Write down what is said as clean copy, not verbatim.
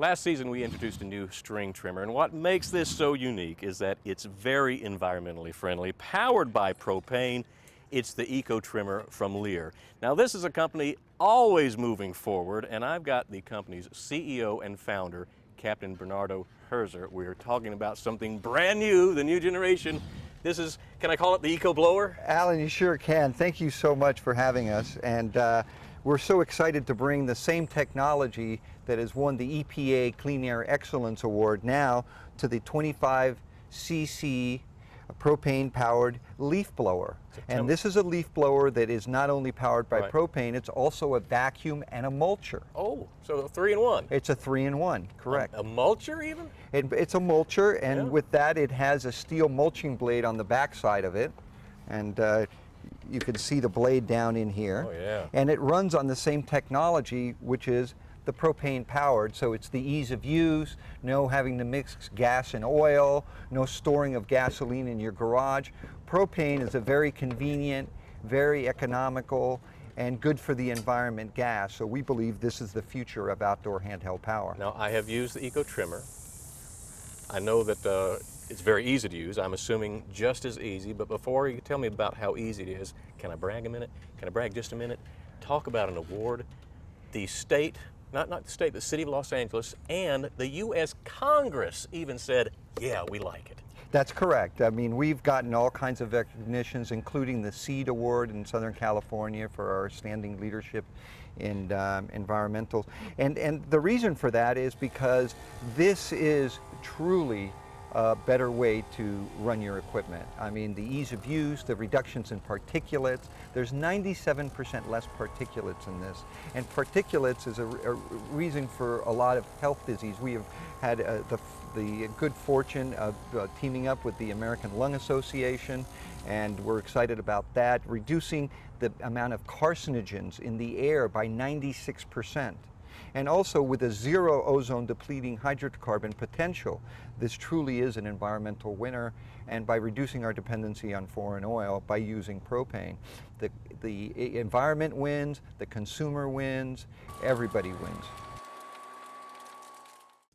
Last season we introduced a new string trimmer, and what makes this so unique is that it's very environmentally friendly, powered by propane. It's the Eco Trimmer from Lear. Now this is a company always moving forward, and I've got the company's CEO and founder, Captain Bernardo Herzer. We're talking about something brand new, the new generation. This is, can I call it the Eco Blower? Alan, you sure can. Thank you so much for having us. And we're so excited to bring the same technology that has won the EPA Clean Air Excellence Award now to the 25cc propane-powered leaf blower. And this is a leaf blower that is not only powered by propane, it's also a vacuum and a mulcher. Oh, so a 3-in-1. It's a 3-in-1, correct. A mulcher even? It's a mulcher, and with that it has a steel mulching blade on the back side of it. And you can see the blade down in here. Oh, yeah. And it runs on the same technology, which is the propane powered, so it's the ease of use, no having to mix gas and oil, no storing of gasoline in your garage. Propane is a very convenient, very economical, and good for the environment gas. So we believe this is the future of outdoor handheld power. Now I have used the Eco Trimmer. I know that it's very easy to use. I'm assuming just as easy, but before you tell me about how easy it is, can I brag a minute? Can I brag just a minute? Talk about an award. The state, not the state, the city of Los Angeles and the U.S. Congress even said, yeah, we like it. That's correct. I mean, we've gotten all kinds of recognitions, including the SEED Award in Southern California for our standing leadership in environmental. And the reason for that is because this is truly a better way to run your equipment. I mean, the ease of use, the reductions in particulates. There's 97% less particulates in this. And particulates is a reason for a lot of health disease. We have had the good fortune of teaming up with the American Lung Association, and we're excited about that, reducing the amount of carcinogens in the air by 96%. And also with a zero ozone depleting hydrocarbon potential. This truly is an environmental winner, and by reducing our dependency on foreign oil by using propane, the environment wins, the consumer wins, everybody wins.